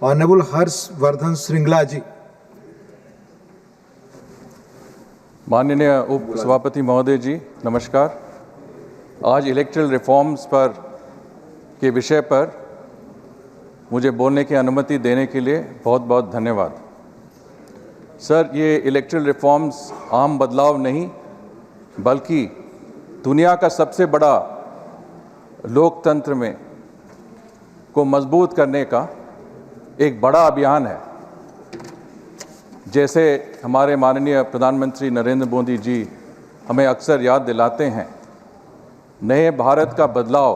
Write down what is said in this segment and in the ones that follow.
Honorable Vardhan Shringla ji. माननीय उप सभापति महोदय जी, नमस्कार। आज इलेक्ट्रल रिफॉर्म्स के विषय पर मुझे बोलने की अनुमति देने के लिए बहुत बहुत धन्यवाद। सर, ये इलेक्ट्रल रिफॉर्म्स आम बदलाव नहीं बल्कि दुनिया का सबसे बड़ा लोकतंत्र में को मजबूत करने का एक बड़ा अभियान है। जैसे हमारे माननीय प्रधानमंत्री नरेंद्र मोदी जी हमें अक्सर याद दिलाते हैं, नए भारत का बदलाव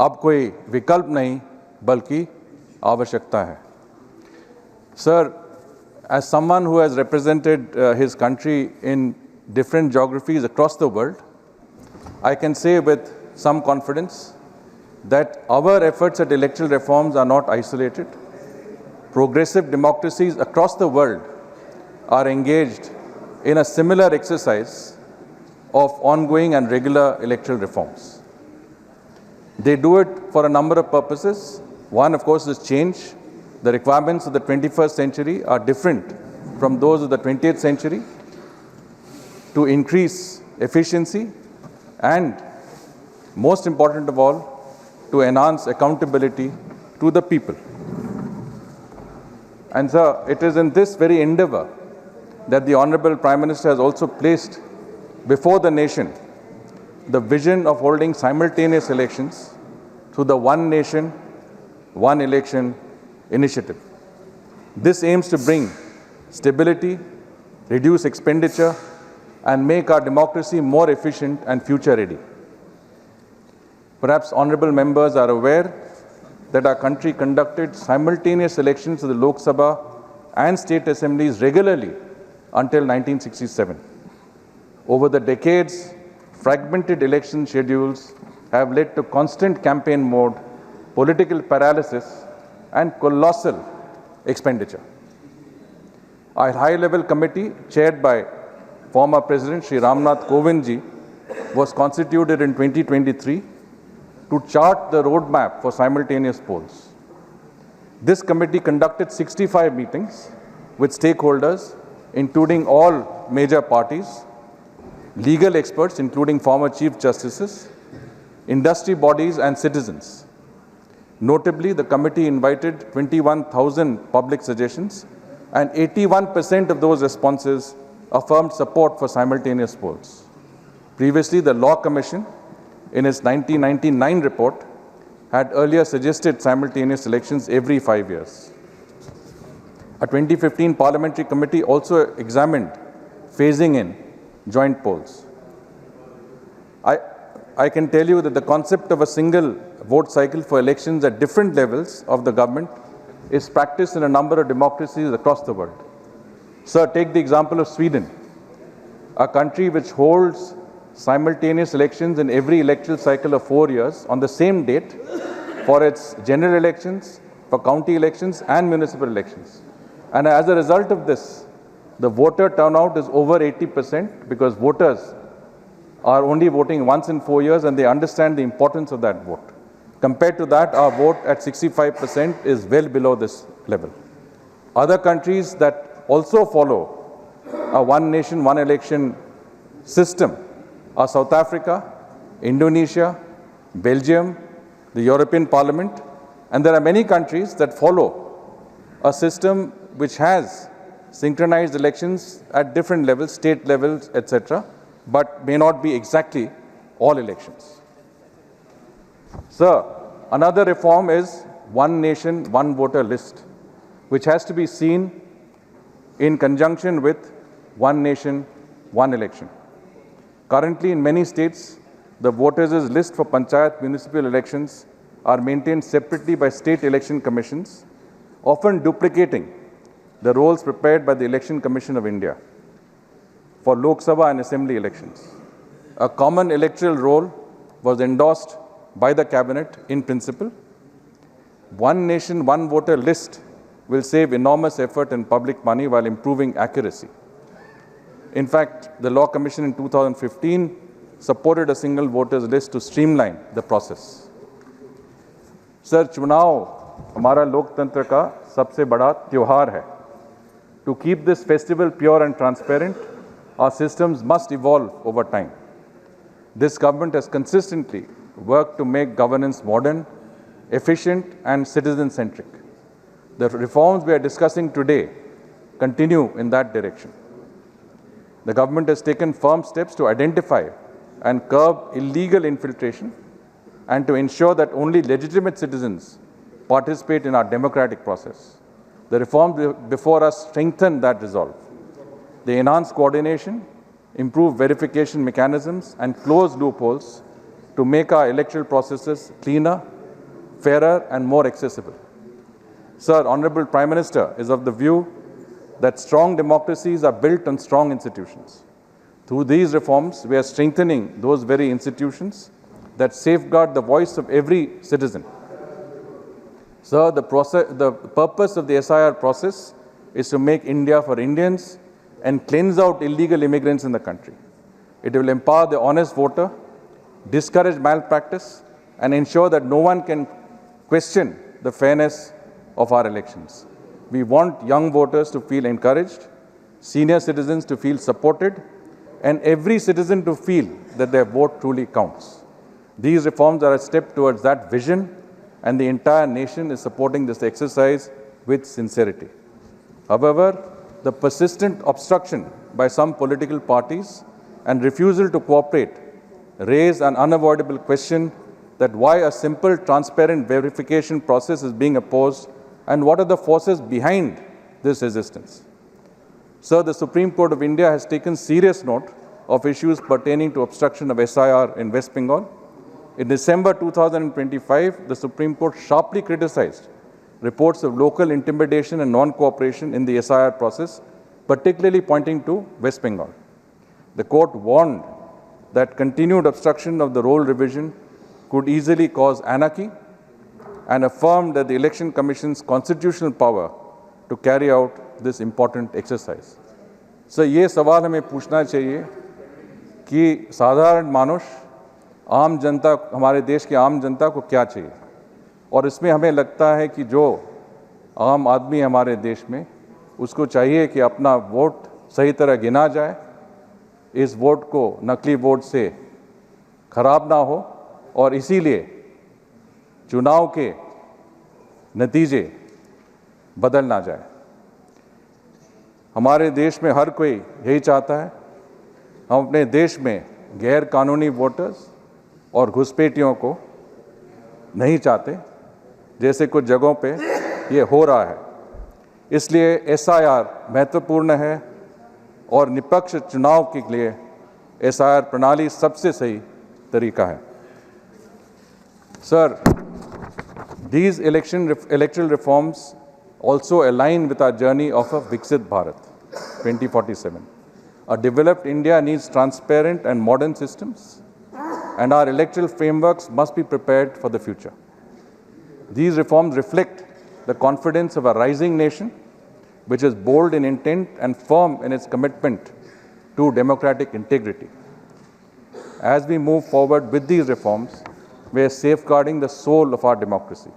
अब कोई विकल्प नहीं बल्कि आवश्यकता है। Sir, as someone who has represented his country in different geographies across the world, I can say with some confidence that our efforts at electoral reforms are not isolated. Progressive democracies across the world are engaged in a similar exercise of ongoing and regular electoral reforms. They do it for a number of purposes. One, of course, is change. The requirements of the 21st century are different from those of the 20th century to increase efficiency and, most important of all, to enhance accountability to the people. And sir, it is in this very endeavor that the Honorable Prime Minister has also placed before the nation the vision of holding simultaneous elections through the One Nation, One Election initiative. This aims to bring stability, reduce expenditure, and make our democracy more efficient and future ready. Perhaps honorable members are aware that our country conducted simultaneous elections to the Lok Sabha and state assemblies regularly until 1967. Over the decades, fragmented election schedules have led to constant campaign mode, political paralysis, and colossal expenditure. Our high-level committee, chaired by former President Shri Ramnath Kovind ji, was constituted in 2023 to chart the roadmap for simultaneous polls. This committee conducted 65 meetings with stakeholders, including all major parties, legal experts, including former Chief Justices, industry bodies, and citizens. Notably, the committee invited 21,000 public suggestions, and 81% of those responses affirmed support for simultaneous polls. Previously, the Law Commission, in its 1999 report, had earlier suggested simultaneous elections every 5 years. A 2015 parliamentary committee also examined phasing in joint polls. I can tell you that the concept of a single vote cycle for elections at different levels of the government is practiced in a number of democracies across the world. Sir, take the example of Sweden, a country which holds simultaneous elections in every electoral cycle of 4 years on the same date for its general elections, for county elections and municipal elections. And as a result of this, the voter turnout is over 80% because voters are only voting once in 4 years and they understand the importance of that vote. Compared to that, our vote at 65% is well below this level. Other countries that also follow a one nation, one election system are South Africa, Indonesia, Belgium, the European Parliament, and there are many countries that follow a system which has synchronized elections at different levels, state levels, etc., but may not be exactly all elections. Sir, another reform is One Nation, One Voter list, which has to be seen in conjunction with One Nation, One Election. Currently, in many states, the voters' list for panchayat municipal elections are maintained separately by state election commissions, often duplicating the roles prepared by the Election Commission of India for Lok Sabha and Assembly elections. A common electoral roll was endorsed by the Cabinet in principle. One Nation, One Voter list will save enormous effort and public money while improving accuracy. In fact, the Law Commission in 2015 supported a single voters list to streamline the process. Sir, चुनाव हमारा लोकतंत्र का सबसे बड़ा त्योहार है. To keep this festival pure and transparent, our systems must evolve over time. This government has consistently worked to make governance modern, efficient, and citizen-centric. The reforms we are discussing today continue in that direction. The government has taken firm steps to identify and curb illegal infiltration and to ensure that only legitimate citizens participate in our democratic process. The reforms before us strengthen that resolve. They enhance coordination, improve verification mechanisms, and close loopholes to make our electoral processes cleaner, fairer, and more accessible. Sir, Honorable Prime Minister is of the view that strong democracies are built on strong institutions. Through these reforms, we are strengthening those very institutions that safeguard the voice of every citizen. Sir, the purpose of the SIR process is to make India for Indians and cleanse out illegal immigrants in the country. It will empower the honest voter, discourage malpractice, and ensure that no one can question the fairness of our elections. We want young voters to feel encouraged, senior citizens to feel supported, and every citizen to feel that their vote truly counts. These reforms are a step towards that vision, and the entire nation is supporting this exercise with sincerity. However, the persistent obstruction by some political parties and refusal to cooperate raise an unavoidable question that why a simple, transparent verification process is being opposed and what are the forces behind this resistance. Sir, the Supreme Court of India has taken serious note of issues pertaining to obstruction of SIR in West Bengal. In December 2025, the Supreme Court sharply criticized reports of local intimidation and non-cooperation in the SIR process, particularly pointing to West Bengal. The court warned that continued obstruction of the roll revision could easily cause anarchy and affirmed that the Election Commission's constitutional power to carry out this important exercise. So, ये सवाल हमें पूछना चाहिए कि साधारण मानुष, आम जनता, हमारे देश की आम जनता को क्या चाहिए. और इसमें हमें लगता है कि जो आम आदमी हमारे देश में, उसको चाहिए कि अपना वोट सही तरह गिना जाए, इस वोट को नकली वोट से खराब ना हो और इसीलिए चुनाव के नतीजे बदल ना जाए. हमारे देश में हर कोई यही चाहता है. हम अपने देश में गैर कानूनी वोटर्स और घुसपैठियों को नहीं चाहते, जैसे कुछ जगहों पे ये हो रहा है. इसलिए SIR महत्वपूर्ण है और निष्पक्ष चुनाव के लिए SIR प्रणाली सबसे सही तरीका है. Sir, these electoral reforms also align with our journey of a Viksit Bharat 2047. A developed India needs transparent and modern systems, and our electoral frameworks must be prepared for the future. These reforms reflect the confidence of a rising nation, which is bold in intent and firm in its commitment to democratic integrity. As we move forward with these reforms, we are safeguarding the soul of our democracy.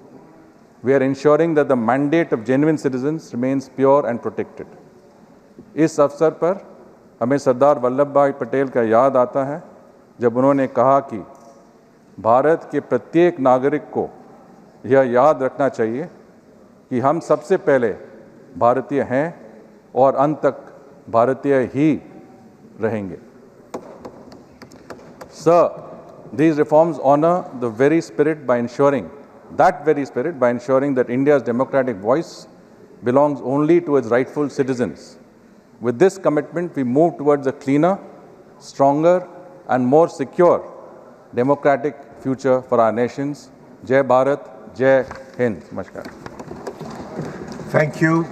We are ensuring that the mandate of genuine citizens remains pure and protected. इस अवसर पर हमें सरदार वल्लभ भाई पटेल का याद आता है, जब उन्होंने कहा कि भारत के प्रत्येक नागरिक को यह याद रखना चाहिए कि हम सबसे पहले भारतीय हैं और अंत तक भारतीय ही रहेंगे. Sir, these reforms honor the very spirit by ensuring that India's democratic voice belongs only to its rightful citizens. With this commitment, we move towards a cleaner, stronger, and more secure democratic future for our nations. Jai Bharat, Jai Hind. Namaskar. Thank you.